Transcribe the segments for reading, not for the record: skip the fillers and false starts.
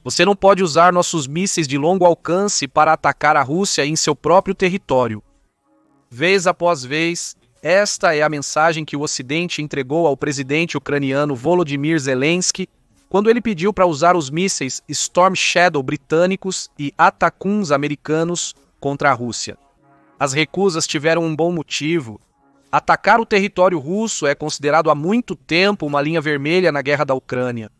Você não pode usar nossos mísseis de longo alcance para atacar a Rússia em seu próprio território. Vez após vez, esta é a mensagem que o Ocidente entregou ao presidente ucraniano Volodymyr Zelensky quando ele pediu para usar os mísseis Storm Shadow britânicos e Atacuns americanos contra a Rússia. As recusas tiveram um bom motivo. Atacar o território russo é considerado há muito tempo uma linha vermelha na guerra da Ucrânia.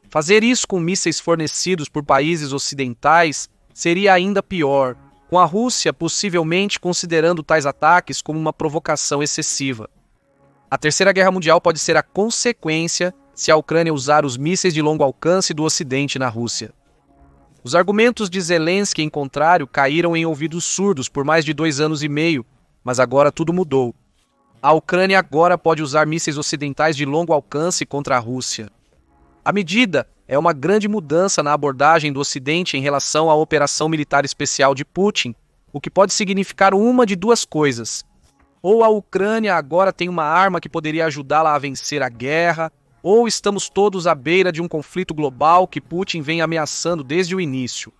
Fazer isso com mísseis fornecidos por países ocidentais seria ainda pior, com a Rússia possivelmente considerando tais ataques como uma provocação excessiva. A Terceira Guerra Mundial pode ser a consequência se a Ucrânia usar os mísseis de longo alcance do Ocidente na Rússia. Os argumentos de Zelensky, em contrário, caíram em ouvidos surdos por mais de 2 anos e meio, mas agora tudo mudou. A Ucrânia agora pode usar mísseis ocidentais de longo alcance contra a Rússia. A medida é uma grande mudança na abordagem do Ocidente em relação à operação militar especial de Putin, o que pode significar uma de duas coisas. Ou a Ucrânia agora tem uma arma que poderia ajudá-la a vencer a guerra, ou estamos todos à beira de um conflito global que Putin vem ameaçando desde o início.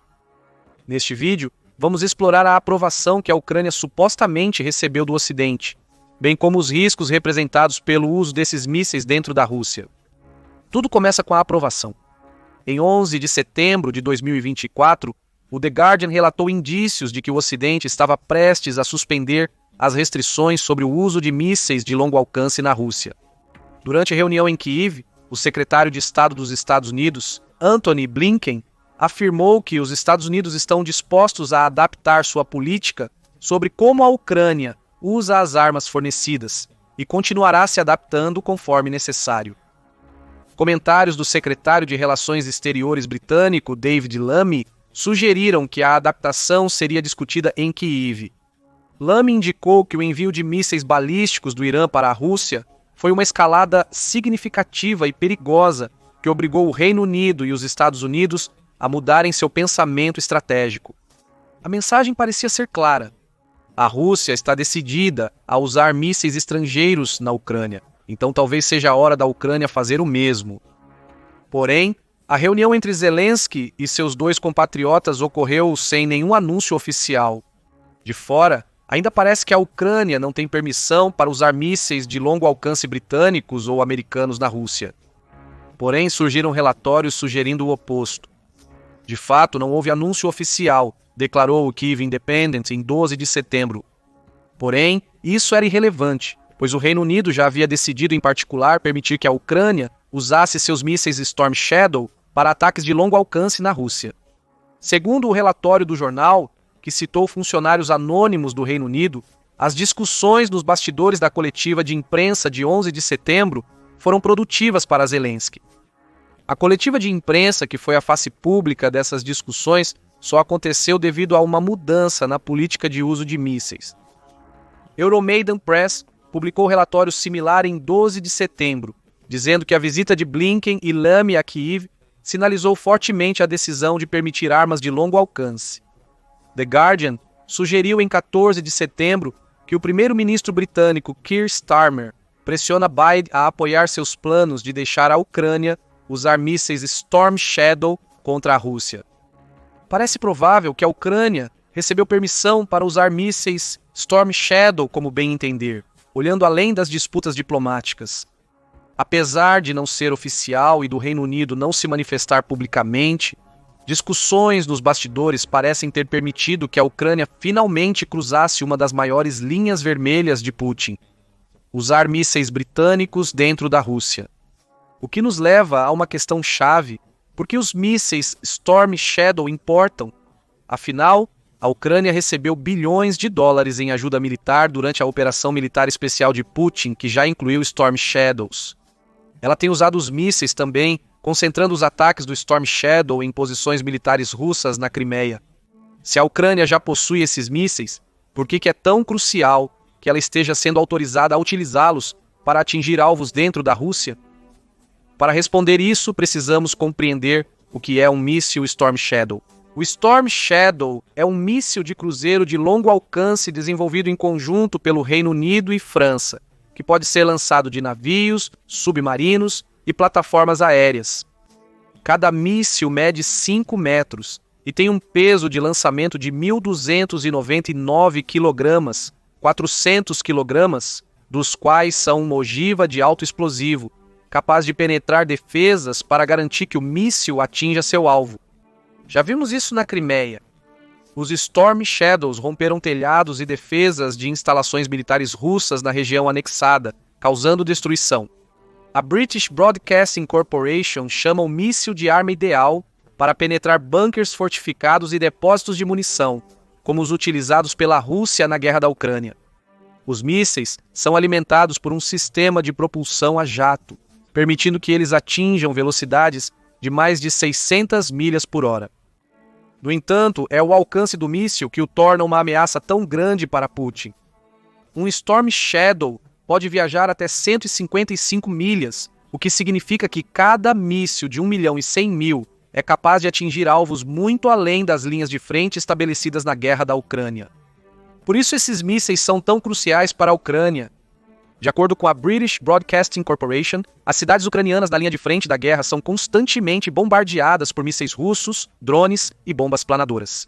Neste vídeo, vamos explorar a aprovação que a Ucrânia supostamente recebeu do Ocidente, bem como os riscos representados pelo uso desses mísseis dentro da Rússia. Tudo começa com a aprovação. Em 11 de setembro de 2024, o The Guardian relatou indícios de que o Ocidente estava prestes a suspender as restrições sobre o uso de mísseis de longo alcance na Rússia. Durante a reunião em Kyiv, o secretário de Estado dos Estados Unidos, Antony Blinken, afirmou que os Estados Unidos estão dispostos a adaptar sua política sobre como a Ucrânia usa as armas fornecidas e continuará se adaptando conforme necessário. Comentários do secretário de Relações Exteriores britânico, David Lammy, sugeriram que a adaptação seria discutida em Kyiv. Lammy indicou que o envio de mísseis balísticos do Irã para a Rússia foi uma escalada significativa e perigosa que obrigou o Reino Unido e os Estados Unidos a mudarem seu pensamento estratégico. A mensagem parecia ser clara. A Rússia está decidida a usar mísseis estrangeiros na Ucrânia, então talvez seja a hora da Ucrânia fazer o mesmo. Porém, a reunião entre Zelensky e seus 2 compatriotas ocorreu sem nenhum anúncio oficial. De fora, ainda parece que a Ucrânia não tem permissão para usar mísseis de longo alcance britânicos ou americanos na Rússia. Porém, surgiram relatórios sugerindo o oposto. De fato, não houve anúncio oficial, declarou o Kyiv Independent em 12 de setembro. Porém, isso era irrelevante, pois o Reino Unido já havia decidido em particular permitir que a Ucrânia usasse seus mísseis Storm Shadow para ataques de longo alcance na Rússia. Segundo o relatório do jornal, que citou funcionários anônimos do Reino Unido, as discussões nos bastidores da coletiva de imprensa de 11 de setembro foram produtivas para Zelensky. A coletiva de imprensa, que foi a face pública dessas discussões, só aconteceu devido a uma mudança na política de uso de mísseis. Euromaidan Press publicou relatório similar em 12 de setembro, dizendo que a visita de Blinken e Lammy a Kyiv sinalizou fortemente a decisão de permitir armas de longo alcance. The Guardian sugeriu em 14 de setembro que o primeiro-ministro britânico Keir Starmer pressiona Biden a apoiar seus planos de deixar a Ucrânia usar mísseis Storm Shadow contra a Rússia. Parece provável que a Ucrânia recebeu permissão para usar mísseis Storm Shadow como bem entender, olhando além das disputas diplomáticas. Apesar de não ser oficial e do Reino Unido não se manifestar publicamente, discussões nos bastidores parecem ter permitido que a Ucrânia finalmente cruzasse uma das maiores linhas vermelhas de Putin: usar mísseis britânicos dentro da Rússia. O que nos leva a uma questão chave: por que os mísseis Storm Shadow importam? Afinal, a Ucrânia recebeu bilhões de dólares em ajuda militar durante a operação militar especial de Putin, que já incluiu Storm Shadows. Ela tem usado os mísseis também, concentrando os ataques do Storm Shadow em posições militares russas na Crimeia. Se a Ucrânia já possui esses mísseis, por que é tão crucial que ela esteja sendo autorizada a utilizá-los para atingir alvos dentro da Rússia? Para responder isso, precisamos compreender o que é um míssil Storm Shadow. O Storm Shadow é um míssil de cruzeiro de longo alcance desenvolvido em conjunto pelo Reino Unido e França, que pode ser lançado de navios, submarinos e plataformas aéreas. Cada míssil mede 5 metros e tem um peso de lançamento de 1.299 kg, 400 kg, dos quais são uma ogiva de alto explosivo, capaz de penetrar defesas para garantir que o míssil atinja seu alvo. Já vimos isso na Crimeia. Os Storm Shadows romperam telhados e defesas de instalações militares russas na região anexada, causando destruição. A British Broadcasting Corporation chama o míssil de arma ideal para penetrar bunkers fortificados e depósitos de munição, como os utilizados pela Rússia na guerra da Ucrânia. Os mísseis são alimentados por um sistema de propulsão a jato, permitindo que eles atinjam velocidades de mais de 600 milhas por hora. No entanto, é o alcance do míssil que o torna uma ameaça tão grande para Putin. Um Storm Shadow pode viajar até 155 milhas, o que significa que cada míssil de 1.100.000 é capaz de atingir alvos muito além das linhas de frente estabelecidas na guerra da Ucrânia. Por isso esses mísseis são tão cruciais para a Ucrânia. De acordo com a British Broadcasting Corporation, as cidades ucranianas da linha de frente da guerra são constantemente bombardeadas por mísseis russos, drones e bombas planadoras.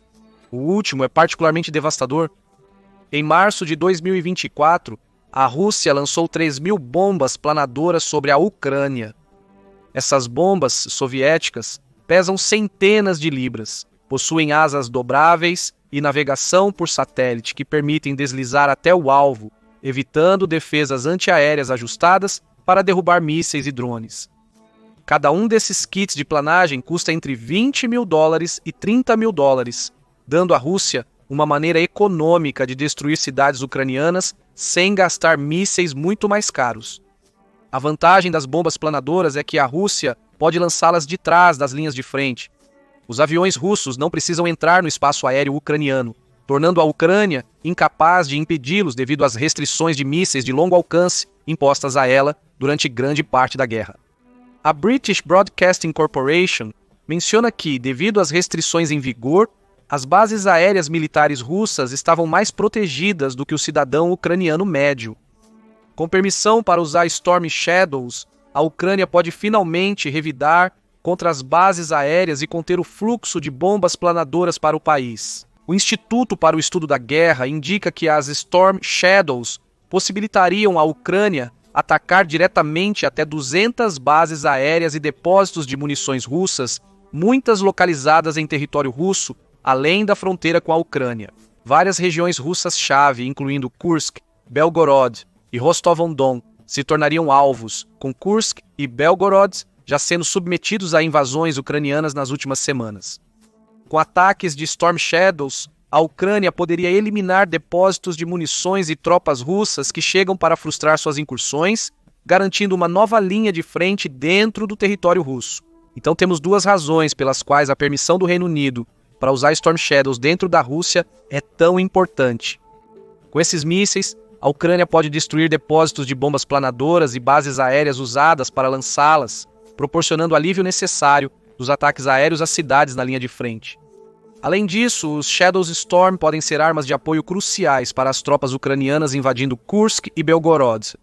O último é particularmente devastador. Em março de 2024, a Rússia lançou 3.000 bombas planadoras sobre a Ucrânia. Essas bombas soviéticas pesam centenas de libras, possuem asas dobráveis e navegação por satélite que permitem deslizar até o alvo, evitando defesas antiaéreas ajustadas para derrubar mísseis e drones. Cada um desses kits de planagem custa entre $20 mil e $30 mil, dando à Rússia uma maneira econômica de destruir cidades ucranianas sem gastar mísseis muito mais caros. A vantagem das bombas planadoras é que a Rússia pode lançá-las de trás das linhas de frente. Os aviões russos não precisam entrar no espaço aéreo ucraniano, tornando a Ucrânia incapaz de impedi-los devido às restrições de mísseis de longo alcance impostas a ela durante grande parte da guerra. A British Broadcasting Corporation menciona que, devido às restrições em vigor, as bases aéreas militares russas estavam mais protegidas do que o cidadão ucraniano médio. Com permissão para usar Storm Shadows, a Ucrânia pode finalmente revidar contra as bases aéreas e conter o fluxo de bombas planadoras para o país. O Instituto para o Estudo da Guerra indica que as Storm Shadows possibilitariam à Ucrânia atacar diretamente até 200 bases aéreas e depósitos de munições russas, muitas localizadas em território russo, além da fronteira com a Ucrânia. Várias regiões russas-chave, incluindo Kursk, Belgorod e Rostov-on-Don, se tornariam alvos, com Kursk e Belgorod já sendo submetidos a invasões ucranianas nas últimas semanas. Com ataques de Storm Shadows, a Ucrânia poderia eliminar depósitos de munições e tropas russas que chegam para frustrar suas incursões, garantindo uma nova linha de frente dentro do território russo. Então temos duas razões pelas quais a permissão do Reino Unido para usar Storm Shadows dentro da Rússia é tão importante. Com esses mísseis, a Ucrânia pode destruir depósitos de bombas planadoras e bases aéreas usadas para lançá-las, proporcionando o alívio necessário dos ataques aéreos às cidades na linha de frente. Além disso, os Shadows Storm podem ser armas de apoio cruciais para as tropas ucranianas invadindo Kursk e Belgorod.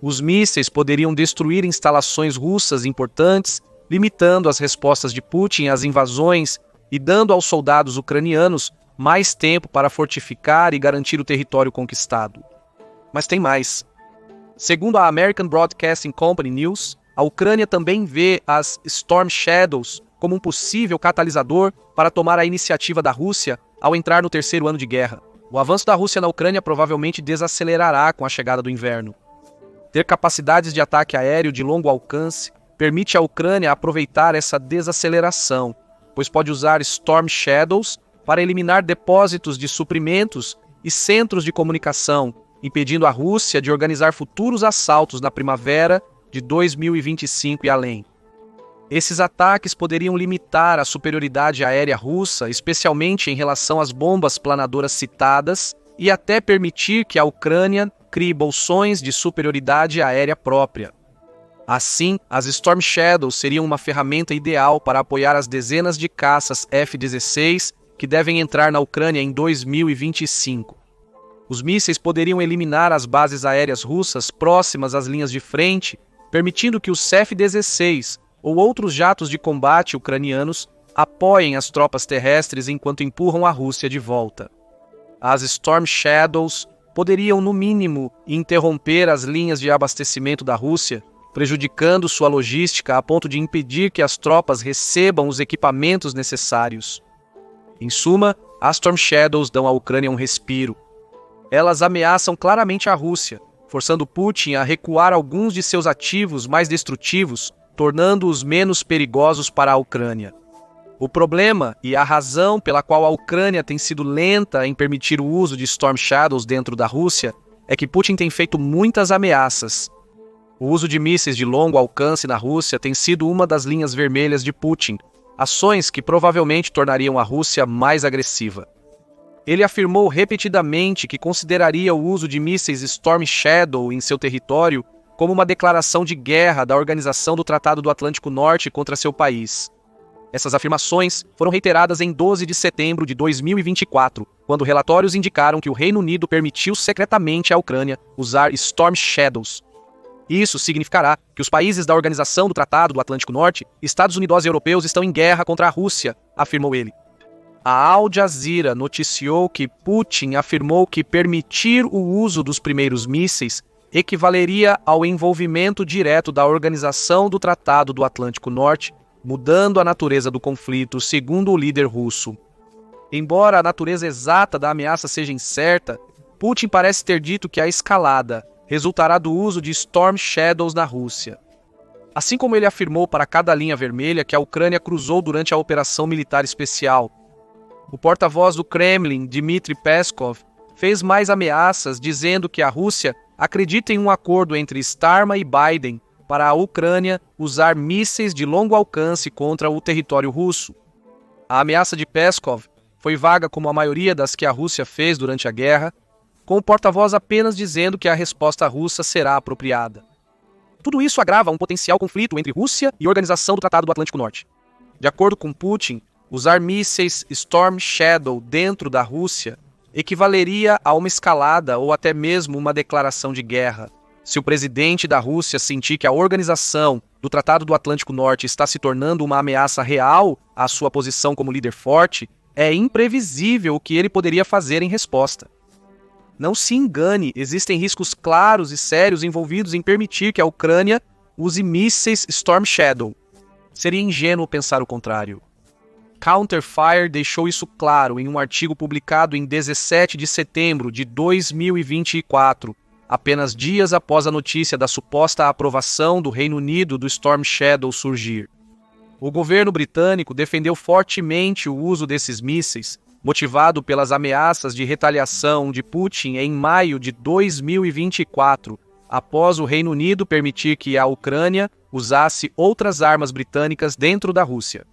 Os mísseis poderiam destruir instalações russas importantes, limitando as respostas de Putin às invasões e dando aos soldados ucranianos mais tempo para fortificar e garantir o território conquistado. Mas tem mais. Segundo a American Broadcasting Company News, a Ucrânia também vê as Storm Shadows como um possível catalisador para tomar a iniciativa da Rússia ao entrar no terceiro ano de guerra. O avanço da Rússia na Ucrânia provavelmente desacelerará com a chegada do inverno. Ter capacidades de ataque aéreo de longo alcance permite à Ucrânia aproveitar essa desaceleração, pois pode usar Storm Shadows para eliminar depósitos de suprimentos e centros de comunicação, impedindo a Rússia de organizar futuros assaltos na primavera de 2025 e além. Esses ataques poderiam limitar a superioridade aérea russa, especialmente em relação às bombas planadoras citadas, e até permitir que a Ucrânia crie bolsões de superioridade aérea própria. Assim, as Storm Shadows seriam uma ferramenta ideal para apoiar as dezenas de caças F-16 que devem entrar na Ucrânia em 2025. Os mísseis poderiam eliminar as bases aéreas russas próximas às linhas de frente, permitindo que os F-16 ou outros jatos de combate ucranianos apoiem as tropas terrestres enquanto empurram a Rússia de volta. As Storm Shadows poderiam, no mínimo, interromper as linhas de abastecimento da Rússia, prejudicando sua logística a ponto de impedir que as tropas recebam os equipamentos necessários. Em suma, as Storm Shadows dão à Ucrânia um respiro. Elas ameaçam claramente a Rússia, forçando Putin a recuar alguns de seus ativos mais destrutivos, tornando-os menos perigosos para a Ucrânia. O problema e a razão pela qual a Ucrânia tem sido lenta em permitir o uso de Storm Shadows dentro da Rússia é que Putin tem feito muitas ameaças. O uso de mísseis de longo alcance na Rússia tem sido uma das linhas vermelhas de Putin, ações que provavelmente tornariam a Rússia mais agressiva. Ele afirmou repetidamente que consideraria o uso de mísseis Storm Shadow em seu território como uma declaração de guerra da Organização do Tratado do Atlântico Norte contra seu país. Essas afirmações foram reiteradas em 12 de setembro de 2024, quando relatórios indicaram que o Reino Unido permitiu secretamente à Ucrânia usar Storm Shadows. Isso significará que os países da Organização do Tratado do Atlântico Norte, Estados Unidos e europeus estão em guerra contra a Rússia, afirmou ele. A Al Jazeera noticiou que Putin afirmou que permitir o uso dos primeiros mísseis equivaleria ao envolvimento direto da Organização do Tratado do Atlântico Norte, mudando a natureza do conflito, segundo o líder russo. Embora a natureza exata da ameaça seja incerta, Putin parece ter dito que a escalada resultará do uso de Storm Shadows na Rússia. Assim como ele afirmou para cada linha vermelha que a Ucrânia cruzou durante a operação militar especial. O porta-voz do Kremlin, Dmitry Peskov, fez mais ameaças dizendo que a Rússia acredita em um acordo entre Starmer e Biden para a Ucrânia usar mísseis de longo alcance contra o território russo. A ameaça de Peskov foi vaga como a maioria das que a Rússia fez durante a guerra, com o porta-voz apenas dizendo que a resposta russa será apropriada. Tudo isso agrava um potencial conflito entre Rússia e a Organização do Tratado do Atlântico Norte. De acordo com Putin, usar mísseis Storm Shadow dentro da Rússia equivaleria a uma escalada ou até mesmo uma declaração de guerra. Se o presidente da Rússia sentir que a Organização do Tratado do Atlântico Norte está se tornando uma ameaça real à sua posição como líder forte, é imprevisível o que ele poderia fazer em resposta. Não se engane, existem riscos claros e sérios envolvidos em permitir que a Ucrânia use mísseis Storm Shadow. Seria ingênuo pensar o contrário. Counterfire deixou isso claro em um artigo publicado em 17 de setembro de 2024, apenas dias após a notícia da suposta aprovação do Reino Unido do Storm Shadow surgir. O governo britânico defendeu fortemente o uso desses mísseis, motivado pelas ameaças de retaliação de Putin em maio de 2024, após o Reino Unido permitir que a Ucrânia usasse outras armas britânicas dentro da Rússia.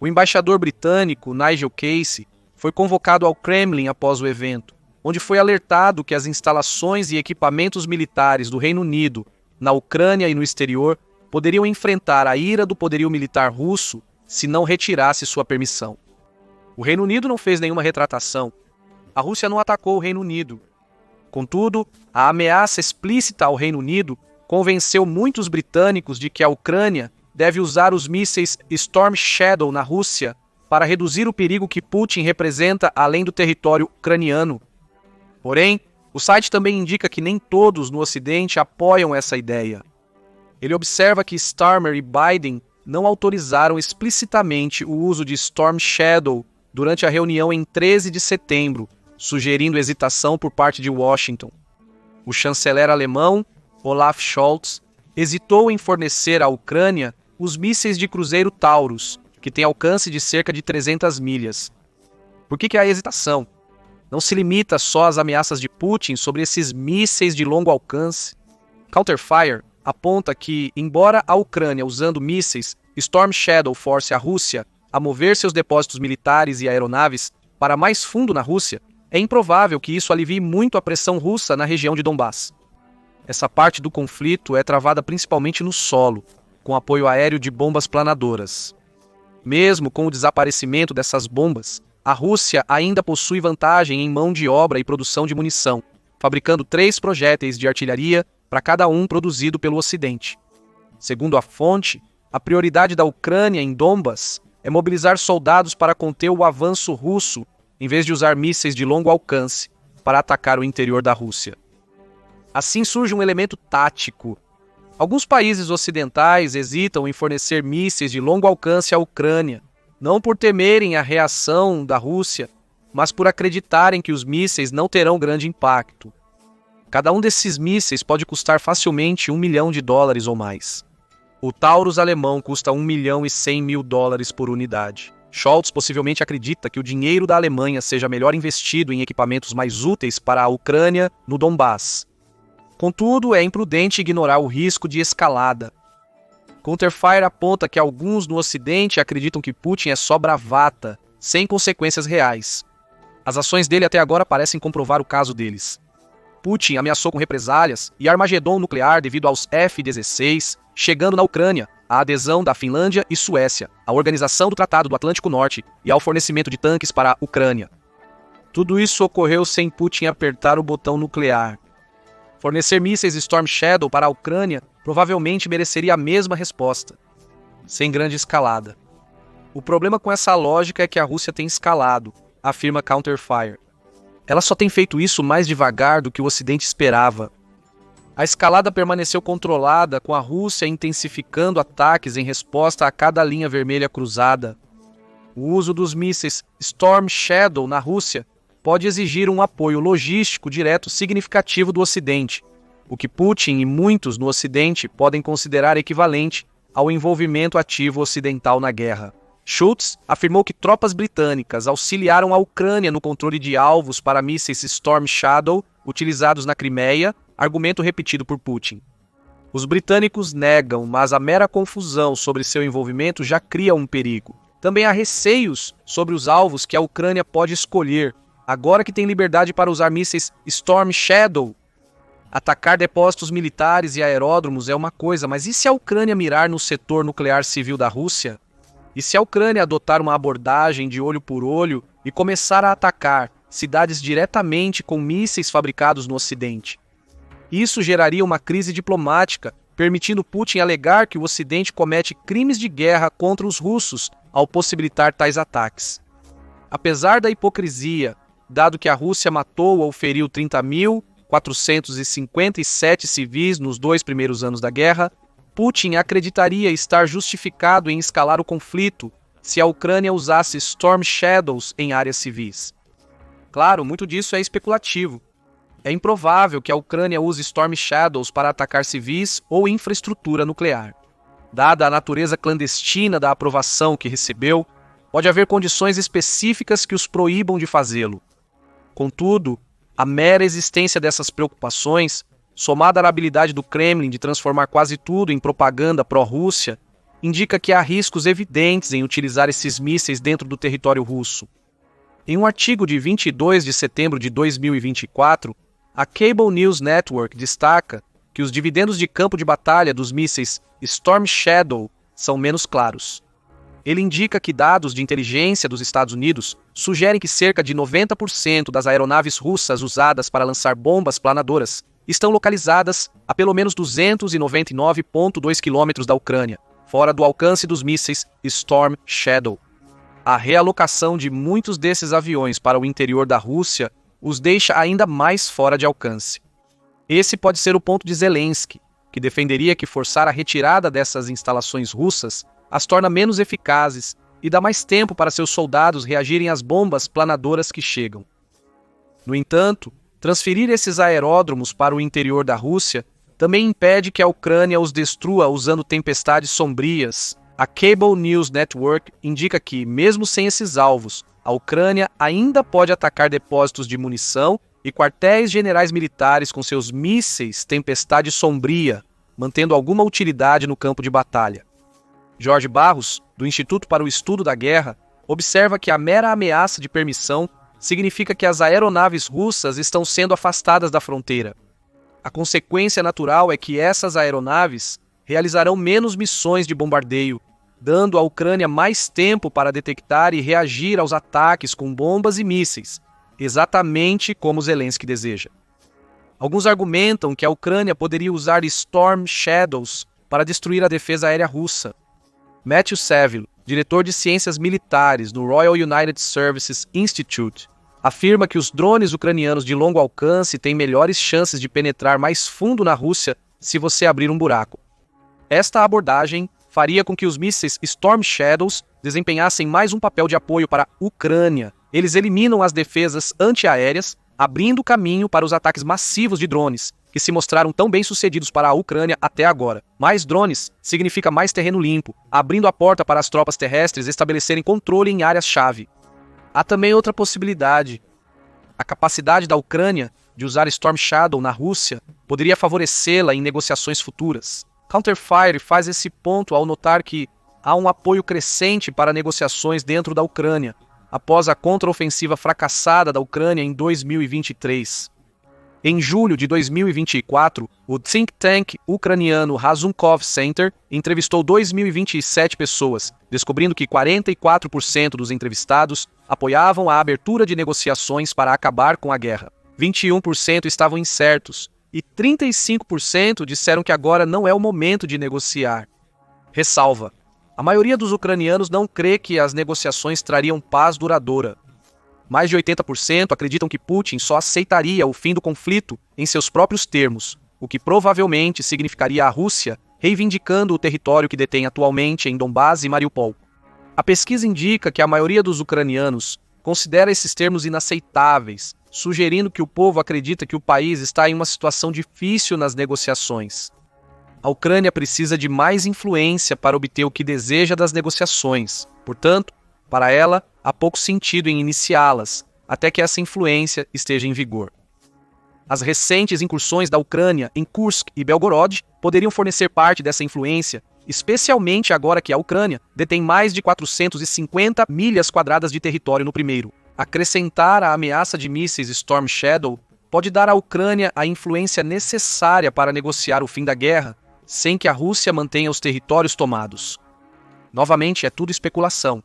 O embaixador britânico Nigel Casey foi convocado ao Kremlin após o evento, onde foi alertado que as instalações e equipamentos militares do Reino Unido na Ucrânia e no exterior poderiam enfrentar a ira do poderio militar russo se não retirasse sua permissão. O Reino Unido não fez nenhuma retratação. A Rússia não atacou o Reino Unido. Contudo, a ameaça explícita ao Reino Unido convenceu muitos britânicos de que a Ucrânia deve usar os mísseis Storm Shadow na Rússia para reduzir o perigo que Putin representa além do território ucraniano. Porém, o site também indica que nem todos no Ocidente apoiam essa ideia. Ele observa que Starmer e Biden não autorizaram explicitamente o uso de Storm Shadow durante a reunião em 13 de setembro, sugerindo hesitação por parte de Washington. O chanceler alemão, Olaf Scholz, hesitou em fornecer à Ucrânia os mísseis de cruzeiro Taurus, que têm alcance de cerca de 300 milhas. Por que há hesitação? Não se limita só às ameaças de Putin sobre esses mísseis de longo alcance. Counterfire aponta que, embora a Ucrânia usando mísseis Storm Shadow force a Rússia a mover seus depósitos militares e aeronaves para mais fundo na Rússia, é improvável que isso alivie muito a pressão russa na região de Donbass. Essa parte do conflito é travada principalmente no solo, com apoio aéreo de bombas planadoras. Mesmo com o desaparecimento dessas bombas, a Rússia ainda possui vantagem em mão de obra e produção de munição, fabricando 3 projéteis de artilharia para cada um produzido pelo Ocidente. Segundo a fonte, a prioridade da Ucrânia em Donbas é mobilizar soldados para conter o avanço russo, em vez de usar mísseis de longo alcance para atacar o interior da Rússia. Assim surge um elemento tático. Alguns países ocidentais hesitam em fornecer mísseis de longo alcance à Ucrânia, não por temerem a reação da Rússia, mas por acreditarem que os mísseis não terão grande impacto. Cada um desses mísseis pode custar facilmente $1 milhão ou mais. O Taurus alemão custa $1.100.000 por unidade. Scholz possivelmente acredita que o dinheiro da Alemanha seja melhor investido em equipamentos mais úteis para a Ucrânia no Donbás. Contudo, é imprudente ignorar o risco de escalada. Counterfire aponta que alguns no Ocidente acreditam que Putin é só bravata, sem consequências reais. As ações dele até agora parecem comprovar o caso deles. Putin ameaçou com represálias e Armagedon nuclear devido aos F-16, chegando na Ucrânia a adesão da Finlândia e Suécia, à Organização do Tratado do Atlântico Norte e ao fornecimento de tanques para a Ucrânia. Tudo isso ocorreu sem Putin apertar o botão nuclear. Fornecer mísseis Storm Shadow para a Ucrânia provavelmente mereceria a mesma resposta, sem grande escalada. O problema com essa lógica é que a Rússia tem escalado, afirma Counterfire. Ela só tem feito isso mais devagar do que o Ocidente esperava. A escalada permaneceu controlada, com a Rússia intensificando ataques em resposta a cada linha vermelha cruzada. O uso dos mísseis Storm Shadow na Rússia pode exigir um apoio logístico direto significativo do Ocidente, o que Putin e muitos no Ocidente podem considerar equivalente ao envolvimento ativo ocidental na guerra. Schultz afirmou que tropas britânicas auxiliaram a Ucrânia no controle de alvos para mísseis Storm Shadow utilizados na Crimeia, argumento repetido por Putin. Os britânicos negam, mas a mera confusão sobre seu envolvimento já cria um perigo. Também há receios sobre os alvos que a Ucrânia pode escolher, agora que tem liberdade para usar mísseis Storm Shadow. Atacar depósitos militares e aeródromos é uma coisa, mas e se a Ucrânia mirar no setor nuclear civil da Rússia? E se a Ucrânia adotar uma abordagem de olho por olho e começar a atacar cidades diretamente com mísseis fabricados no Ocidente? Isso geraria uma crise diplomática, permitindo Putin alegar que o Ocidente comete crimes de guerra contra os russos ao possibilitar tais ataques. Apesar da hipocrisia, dado que a Rússia matou ou feriu 30.457 civis nos 2 primeiros anos da guerra, Putin acreditaria estar justificado em escalar o conflito se a Ucrânia usasse Storm Shadows em áreas civis. Claro, muito disso é especulativo. É improvável que a Ucrânia use Storm Shadows para atacar civis ou infraestrutura nuclear. Dada a natureza clandestina da aprovação que recebeu, pode haver condições específicas que os proíbam de fazê-lo. Contudo, a mera existência dessas preocupações, somada à habilidade do Kremlin de transformar quase tudo em propaganda pró-Rússia, indica que há riscos evidentes em utilizar esses mísseis dentro do território russo. Em um artigo de 22 de setembro de 2024, a Cable News Network destaca que os dividendos de campo de batalha dos mísseis Storm Shadow são menos claros. Ele indica que dados de inteligência dos Estados Unidos sugerem que cerca de 90% das aeronaves russas usadas para lançar bombas planadoras estão localizadas a pelo menos 299,2 quilômetros da Ucrânia, fora do alcance dos mísseis Storm Shadow. A realocação de muitos desses aviões para o interior da Rússia os deixa ainda mais fora de alcance. Esse pode ser o ponto de Zelensky, que defenderia que forçar a retirada dessas instalações russas as torna menos eficazes e dá mais tempo para seus soldados reagirem às bombas planadoras que chegam. No entanto, transferir esses aeródromos para o interior da Rússia também impede que a Ucrânia os destrua usando tempestades sombrias. A Cable News Network indica que, mesmo sem esses alvos, a Ucrânia ainda pode atacar depósitos de munição e quartéis generais militares com seus mísseis Tempestade Sombria, mantendo alguma utilidade no campo de batalha. Jorge Barros, do Instituto para o Estudo da Guerra, observa que a mera ameaça de permissão significa que as aeronaves russas estão sendo afastadas da fronteira. A consequência natural é que essas aeronaves realizarão menos missões de bombardeio, dando à Ucrânia mais tempo para detectar e reagir aos ataques com bombas e mísseis, exatamente como Zelensky deseja. Alguns argumentam que a Ucrânia poderia usar Storm Shadows para destruir a defesa aérea russa. Matthew Saville, diretor de ciências militares no Royal United Services Institute, afirma que os drones ucranianos de longo alcance têm melhores chances de penetrar mais fundo na Rússia se você abrir um buraco. Esta abordagem faria com que os mísseis Storm Shadows desempenhassem mais um papel de apoio para a Ucrânia. Eles eliminam as defesas antiaéreas, abrindo caminho para os ataques massivos de drones, que se mostraram tão bem-sucedidos para a Ucrânia até agora. Mais drones significa mais terreno limpo, abrindo a porta para as tropas terrestres estabelecerem controle em áreas-chave. Há também outra possibilidade. A capacidade da Ucrânia de usar Storm Shadow na Rússia poderia favorecê-la em negociações futuras. Counterfire faz esse ponto ao notar que há um apoio crescente para negociações dentro da Ucrânia, após a contraofensiva fracassada da Ucrânia em 2023. Em julho de 2024, o think tank ucraniano Razumkov Center entrevistou 2.027 pessoas, descobrindo que 44% dos entrevistados apoiavam a abertura de negociações para acabar com a guerra. 21% estavam incertos e 35% disseram que agora não é o momento de negociar. Ressalva: a maioria dos ucranianos não crê que as negociações trariam paz duradoura. Mais de 80% acreditam que Putin só aceitaria o fim do conflito em seus próprios termos, o que provavelmente significaria a Rússia reivindicando o território que detém atualmente em Donbás e Mariupol. A pesquisa indica que a maioria dos ucranianos considera esses termos inaceitáveis, sugerindo que o povo acredita que o país está em uma situação difícil nas negociações. A Ucrânia precisa de mais influência para obter o que deseja das negociações. Portanto, para ela, há pouco sentido em iniciá-las, até que essa influência esteja em vigor. As recentes incursões da Ucrânia em Kursk e Belgorod poderiam fornecer parte dessa influência, especialmente agora que a Ucrânia detém mais de 450 milhas quadradas de território no primeiro. Acrescentar a ameaça de mísseis Storm Shadow pode dar à Ucrânia a influência necessária para negociar o fim da guerra, sem que a Rússia mantenha os territórios tomados. Novamente, é tudo especulação.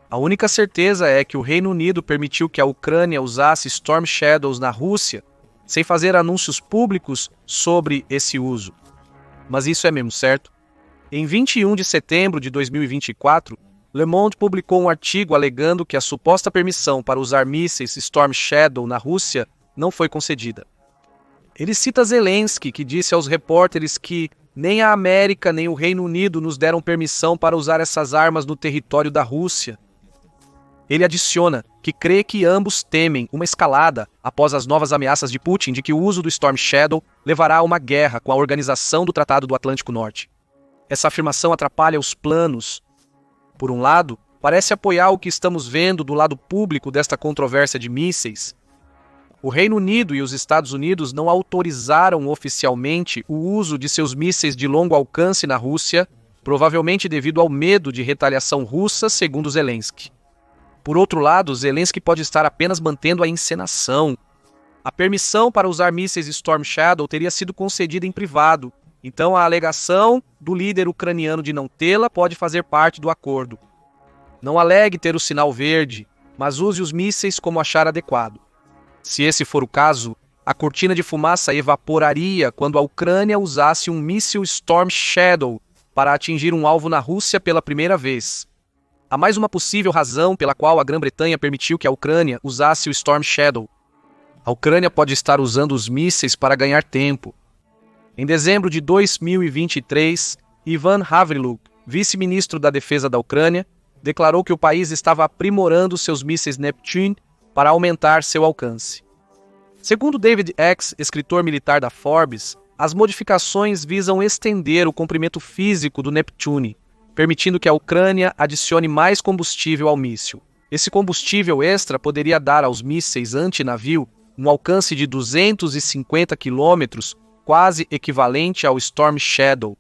A única certeza é que o Reino Unido permitiu que a Ucrânia usasse Storm Shadows na Rússia, sem fazer anúncios públicos sobre esse uso. Mas isso é mesmo certo? Em 21 de setembro de 2024, Le Monde publicou um artigo alegando que a suposta permissão para usar mísseis Storm Shadow na Rússia não foi concedida. Ele cita Zelensky, que disse aos repórteres que nem a América nem o Reino Unido nos deram permissão para usar essas armas no território da Rússia. Ele adiciona que crê que ambos temem uma escalada após as novas ameaças de Putin de que o uso do Storm Shadow levará a uma guerra com a Organização do Tratado do Atlântico Norte. Essa afirmação atrapalha os planos. Por um lado, parece apoiar o que estamos vendo do lado público desta controvérsia de mísseis. O Reino Unido e os Estados Unidos não autorizaram oficialmente o uso de seus mísseis de longo alcance na Rússia, provavelmente devido ao medo de retaliação russa, segundo Zelensky. Por outro lado, Zelensky pode estar apenas mantendo a encenação. A permissão para usar mísseis Storm Shadow teria sido concedida em privado, então a alegação do líder ucraniano de não tê-la pode fazer parte do acordo. Não alegue ter o sinal verde, mas use os mísseis como achar adequado. Se esse for o caso, a cortina de fumaça evaporaria quando a Ucrânia usasse um míssil Storm Shadow para atingir um alvo na Rússia pela primeira vez. Há mais uma possível razão pela qual a Grã-Bretanha permitiu que a Ucrânia usasse o Storm Shadow. A Ucrânia pode estar usando os mísseis para ganhar tempo. Em dezembro de 2023, Ivan Havriluk, vice-ministro da Defesa da Ucrânia, declarou que o país estava aprimorando seus mísseis Neptune para aumentar seu alcance. Segundo David X, escritor militar da Forbes, as modificações visam estender o comprimento físico do Neptune, permitindo que a Ucrânia adicione mais combustível ao míssil. Esse combustível extra poderia dar aos mísseis anti-navio um alcance de 250 quilômetros, quase equivalente ao Storm Shadow.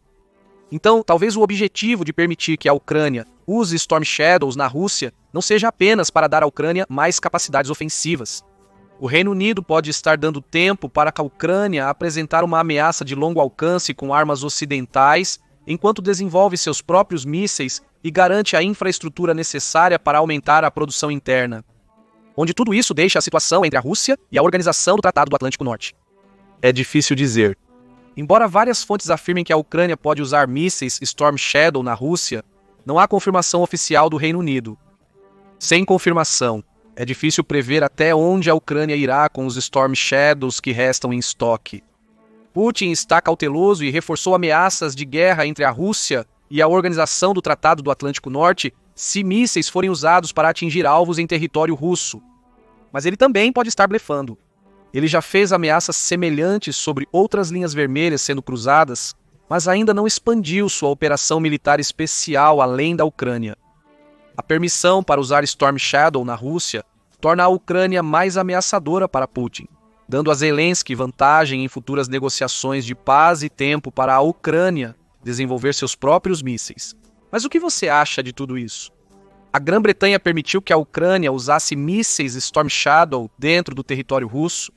Então, talvez o objetivo de permitir que a Ucrânia use Storm Shadows na Rússia não seja apenas para dar à Ucrânia mais capacidades ofensivas. O Reino Unido pode estar dando tempo para a Ucrânia apresentar uma ameaça de longo alcance com armas ocidentais, enquanto desenvolve seus próprios mísseis e garante a infraestrutura necessária para aumentar a produção interna. Onde tudo isso deixa a situação entre a Rússia e a Organização do Tratado do Atlântico Norte. É difícil dizer. Embora várias fontes afirmem que a Ucrânia pode usar mísseis Storm Shadow na Rússia, não há confirmação oficial do Reino Unido. Sem confirmação, é difícil prever até onde a Ucrânia irá com os Storm Shadows que restam em estoque. Putin está cauteloso e reforçou ameaças de guerra entre a Rússia e a Organização do Tratado do Atlântico Norte se mísseis forem usados para atingir alvos em território russo. Mas ele também pode estar blefando. Ele já fez ameaças semelhantes sobre outras linhas vermelhas sendo cruzadas, mas ainda não expandiu sua operação militar especial além da Ucrânia. A permissão para usar Storm Shadow na Rússia torna a Ucrânia mais ameaçadora para Putin, dando a Zelensky vantagem em futuras negociações de paz e tempo para a Ucrânia desenvolver seus próprios mísseis. Mas o que você acha de tudo isso? A Grã-Bretanha permitiu que a Ucrânia usasse mísseis Storm Shadow dentro do território russo?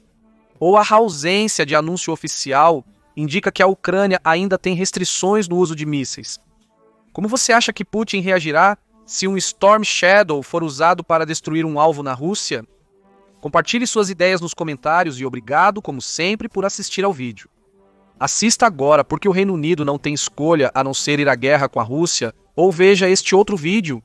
Ou a ausência de anúncio oficial indica que a Ucrânia ainda tem restrições no uso de mísseis? Como você acha que Putin reagirá se um Storm Shadow for usado para destruir um alvo na Rússia? Compartilhe suas ideias nos comentários e obrigado, como sempre, por assistir ao vídeo. Assista agora porque o Reino Unido não tem escolha a não ser ir à guerra com a Rússia, ou veja este outro vídeo